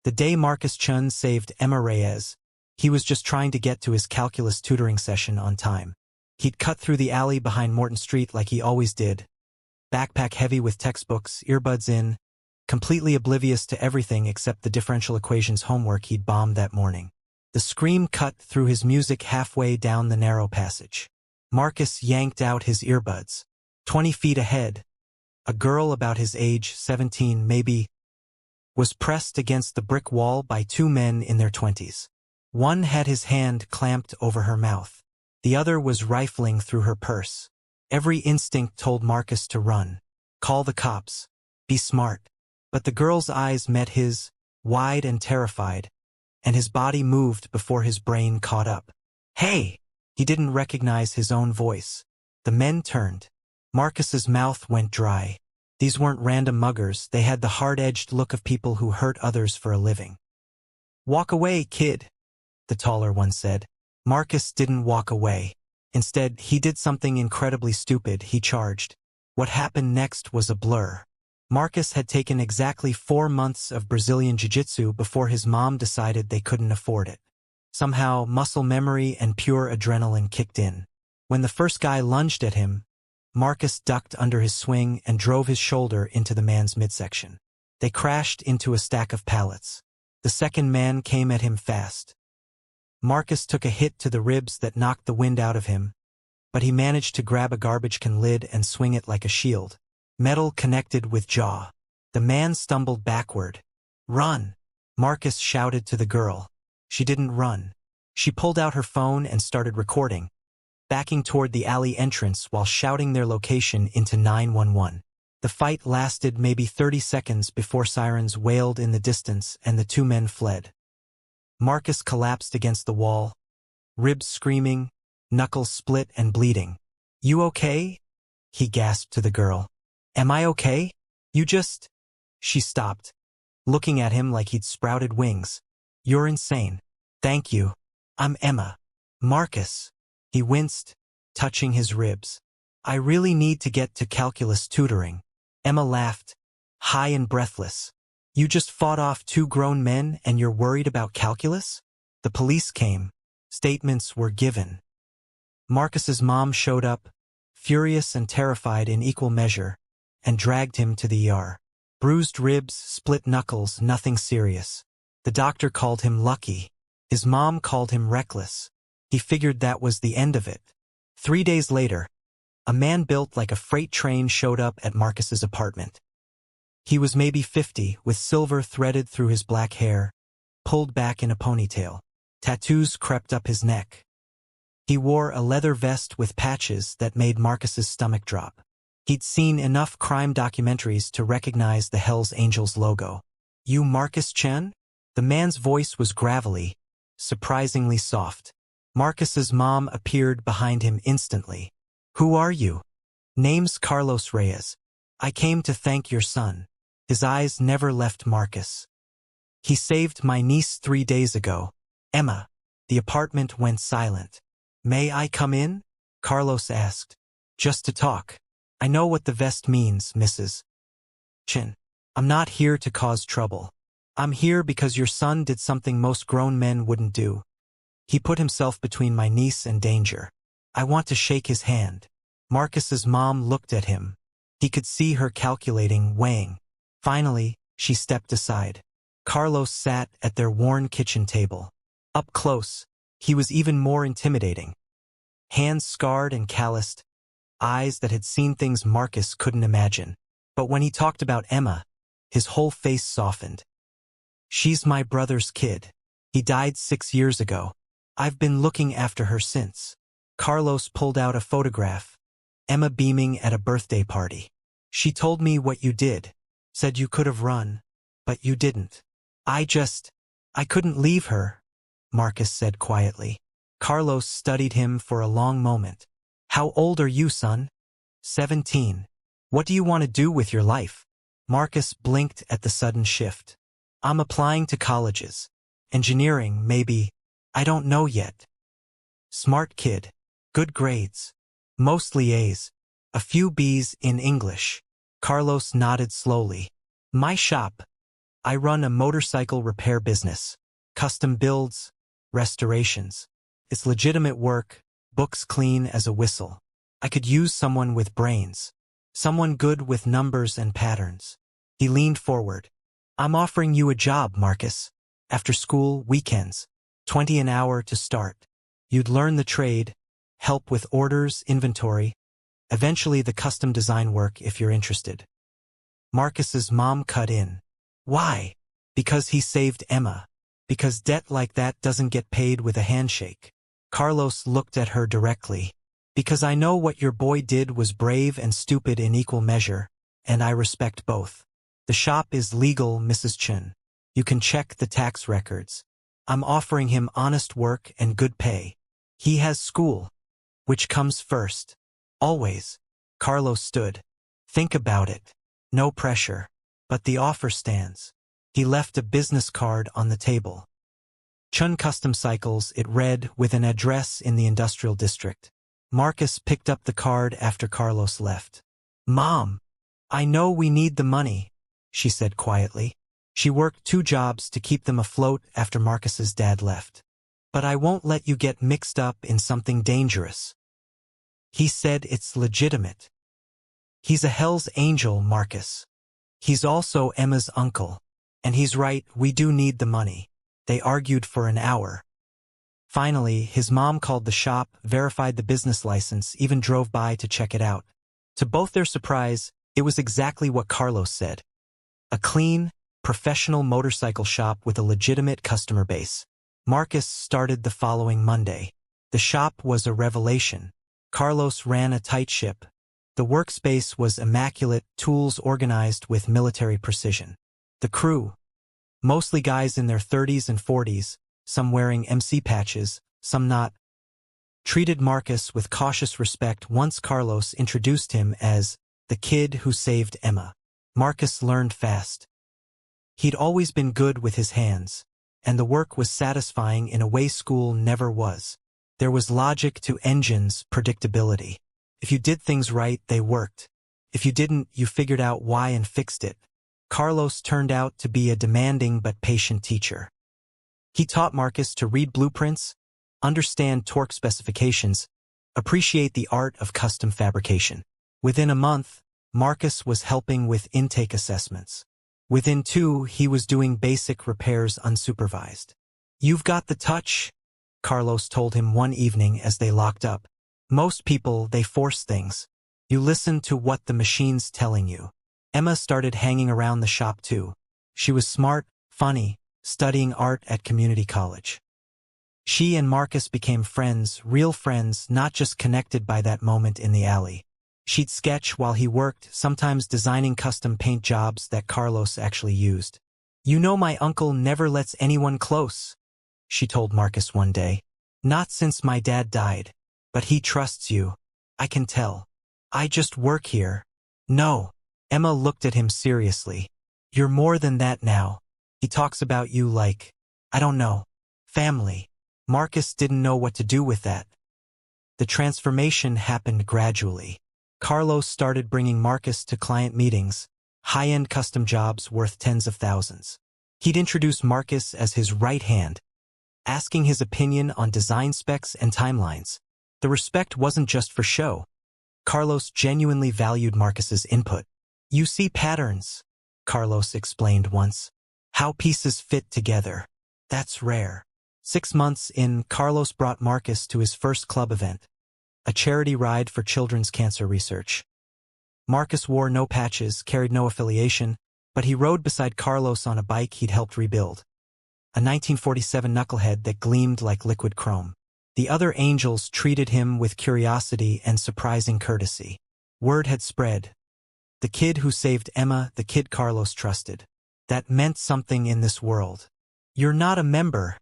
The day Marcus Chen saved Emma Reyes, he was just trying to get to his calculus tutoring session on time. He'd cut through the alley behind Morton Street like he always did, backpack heavy with textbooks, earbuds in, completely oblivious to everything except the differential equations homework he'd bombed that morning. The scream cut through his music halfway down the narrow passage. Marcus yanked out his earbuds. 20 feet ahead, a girl about his age, 17 maybe, was pressed against the brick wall by two men in their 20s. One had his hand clamped over her mouth. The other was rifling through her purse. Every instinct told Marcus to run. Call the cops. Be smart. But the girl's eyes met his, wide and terrified, and his body moved before his brain caught up. Hey! He didn't recognize his own voice. The men turned. Marcus's mouth went dry. These weren't random muggers, they had the hard-edged look of people who hurt others for a living. "Walk away, kid," the taller one said. Marcus didn't walk away. Instead, he did something incredibly stupid. He charged. What happened next was a blur. Marcus had taken exactly 4 months of Brazilian jiu-jitsu before his mom decided they couldn't afford it. Somehow, muscle memory and pure adrenaline kicked in. When the first guy lunged at him, Marcus ducked under his swing and drove his shoulder into the man's midsection. They crashed into a stack of pallets. The second man came at him fast. Marcus took a hit to the ribs that knocked the wind out of him, but he managed to grab a garbage can lid and swing it like a shield. Metal connected with jaw. The man stumbled backward. "Run!" Marcus shouted to the girl. She didn't run. She pulled out her phone and started recording, backing toward the alley entrance while shouting their location into 911. The fight lasted maybe 30 seconds before sirens wailed in the distance and the two men fled. Marcus collapsed against the wall, ribs screaming, knuckles split and bleeding. "You okay?" he gasped to the girl. "Am I okay? You just—" She stopped, looking at him like he'd sprouted wings. "You're insane." "Thank you. I'm Emma." "Marcus." He winced, touching his ribs. "I really need to get to calculus tutoring." Emma laughed, high and breathless. "You just fought off 2 grown men and you're worried about calculus?" The police came. Statements were given. Marcus's mom showed up, furious and terrified in equal measure, and dragged him to the ER. Bruised ribs, split knuckles, nothing serious. The doctor called him lucky. His mom called him reckless. He figured that was the end of it. 3 days later, a man built like a freight train showed up at Marcus's apartment. He was maybe 50, with silver threaded through his black hair, pulled back in a ponytail. Tattoos crept up his neck. He wore a leather vest with patches that made Marcus's stomach drop. He'd seen enough crime documentaries to recognize the Hell's Angels logo. "You Marcus Chen?" The man's voice was gravelly, surprisingly soft. Marcus's mom appeared behind him instantly. "Who are you?" "Name's Carlos Reyes. I came to thank your son." His eyes never left Marcus. "He saved my niece 3 days ago." "Emma." The apartment went silent. "May I come in?" Carlos asked. "Just to talk." "I know what the vest means, Mrs. Chen. I'm not here to cause trouble. I'm here because your son did something most grown men wouldn't do. He put himself between my niece and danger. I want to shake his hand." Marcus's mom looked at him. He could see her calculating, weighing. Finally, she stepped aside. Carlos sat at their worn kitchen table. Up close, he was even more intimidating. Hands scarred and calloused, eyes that had seen things Marcus couldn't imagine. But when he talked about Emma, his whole face softened. "She's my brother's kid. He died 6 years ago. I've been looking after her since." Carlos pulled out a photograph. Emma beaming at a birthday party. "She told me what you did. Said you could have run, but you didn't. I couldn't leave her," Marcus said quietly. Carlos studied him for a long moment. "How old are you, son?" 17. "What do you want to do with your life?" Marcus blinked at the sudden shift. "I'm applying to colleges. Engineering, maybe. I don't know yet." "Smart kid. Good grades. Mostly A's. A few B's in English." Carlos nodded slowly. "My shop. I run a motorcycle repair business. Custom builds, restorations. It's legitimate work, books clean as a whistle. I could use someone with brains. Someone good with numbers and patterns. He leaned forward. I'm offering you a job, Marcus. After school, weekends. 20 an hour to start. You'd learn the trade, help with orders, inventory, eventually the custom design work if you're interested. Marcus's mom cut in. Why? Because he saved Emma. Because debt like that doesn't get paid with a handshake. Carlos looked at her directly. Because I know what your boy did was brave and stupid in equal measure, and I respect both. The shop is legal, Mrs. Chen. You can check the tax records. I'm offering him honest work and good pay. He has school. Which comes first? Always. Carlos stood. Think about it. No pressure. But the offer stands. He left a business card on the table. Chun Custom Cycles, it read, with an address in the industrial district. Marcus picked up the card after Carlos left. Mom, I know we need the money, she said quietly. She worked 2 jobs to keep them afloat after Marcus's dad left. But I won't let you get mixed up in something dangerous. He said it's legitimate. He's a Hell's Angel, Marcus. He's also Emma's uncle. And he's right, we do need the money. They argued for an hour. Finally, his mom called the shop, verified the business license, even drove by to check it out. To both their surprise, it was exactly what Carlos said. A clean, professional motorcycle shop with a legitimate customer base. Marcus started the following Monday. The shop was a revelation. Carlos ran a tight ship. The workspace was immaculate, tools organized with military precision. The crew, mostly guys in their 30s and 40s, some wearing MC patches, some not, treated Marcus with cautious respect once Carlos introduced him as the kid who saved Emma. Marcus learned fast. He'd always been good with his hands, and the work was satisfying in a way school never was. There was logic to engines, predictability. If you did things right, they worked. If you didn't, you figured out why and fixed it. Carlos turned out to be a demanding but patient teacher. He taught Marcus to read blueprints, understand torque specifications, appreciate the art of custom fabrication. Within a month, Marcus was helping with intake assessments. Within 2, he was doing basic repairs unsupervised. You've got the touch, Carlos told him one evening as they locked up. Most people, they force things. You listen to what the machine's telling you. Emma started hanging around the shop too. She was smart, funny, studying art at community college. She and Marcus became friends, real friends, not just connected by that moment in the alley. She'd sketch while he worked, sometimes designing custom paint jobs that Carlos actually used. You know my uncle never lets anyone close, she told Marcus one day. Not since my dad died. But he trusts you. I can tell. I just work here. No. Emma looked at him seriously. You're more than that now. He talks about you like, I don't know, family. Marcus didn't know what to do with that. The transformation happened gradually. Carlos started bringing Marcus to client meetings, high-end custom jobs worth tens of thousands. He'd introduce Marcus as his right hand, asking his opinion on design specs and timelines. The respect wasn't just for show. Carlos genuinely valued Marcus's input. You see patterns, Carlos explained once. How pieces fit together. That's rare. 6 months in, Carlos brought Marcus to his first club event, a charity ride for children's cancer research. Marcus wore no patches, carried no affiliation, but he rode beside Carlos on a bike he'd helped rebuild. A 1947 knucklehead that gleamed like liquid chrome. The other angels treated him with curiosity and surprising courtesy. Word had spread. The kid who saved Emma, the kid Carlos trusted. That meant something in this world. You're not a member,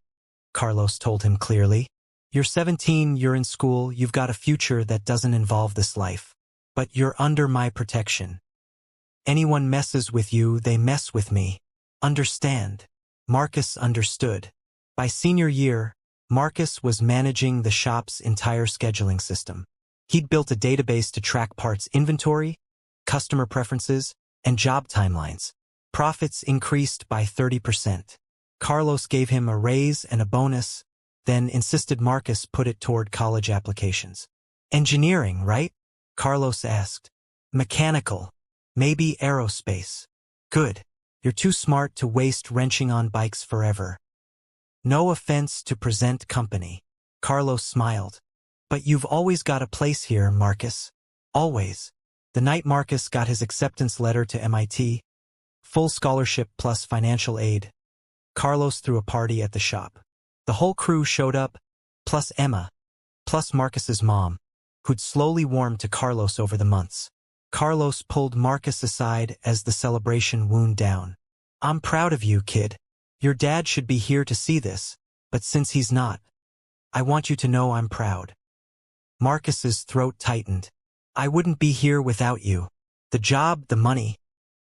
Carlos told him clearly. You're 17, you're in school, you've got a future that doesn't involve this life. But you're under my protection. Anyone messes with you, they mess with me. Understand. Marcus understood. By senior year, Marcus was managing the shop's entire scheduling system. He'd built a database to track parts inventory, customer preferences, and job timelines. Profits increased by 30%. Carlos gave him a raise and a bonus, then insisted Marcus put it toward college applications. Engineering, right? Carlos asked. Mechanical. Maybe aerospace. Good. You're too smart to waste wrenching on bikes forever. No offense to present company. Carlos smiled. But you've always got a place here, Marcus. Always. The night Marcus got his acceptance letter to MIT, full scholarship plus financial aid, Carlos threw a party at the shop. The whole crew showed up, plus Emma, plus Marcus's mom, who'd slowly warmed to Carlos over the months. Carlos pulled Marcus aside as the celebration wound down. I'm proud of you, kid. Your dad should be here to see this, but since he's not, I want you to know I'm proud. Marcus's throat tightened. I wouldn't be here without you. The job, the money.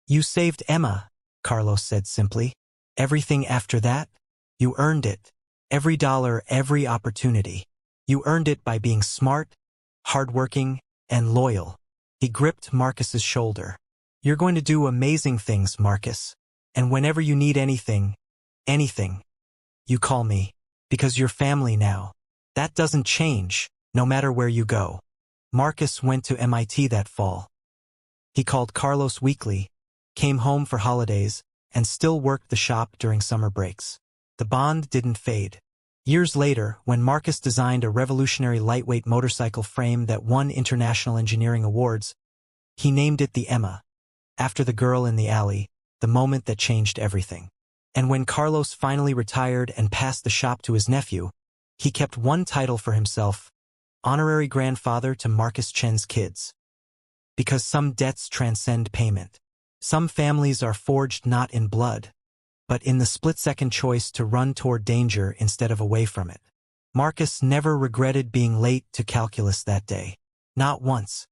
You saved Emma, Carlos said simply. Everything after that? You earned it. Every dollar, every opportunity. You earned it by being smart, hardworking, and loyal. He gripped Marcus's shoulder. You're going to do amazing things, Marcus. And whenever you need anything, you call me. Because you're family now. That doesn't change, no matter where you go. Marcus went to MIT that fall. He called Carlos weekly, came home for holidays, and still worked the shop during summer breaks. The bond didn't fade. Years later, when Marcus designed a revolutionary lightweight motorcycle frame that won international engineering awards, he named it the Emma, after the girl in the alley, the moment that changed everything. And when Carlos finally retired and passed the shop to his nephew, he kept one title for himself: honorary grandfather to Marcus Chen's kids. Because some debts transcend payment. Some families are forged not in blood, but in the split-second choice to run toward danger instead of away from it. Marcus never regretted being late to calculus that day. Not once.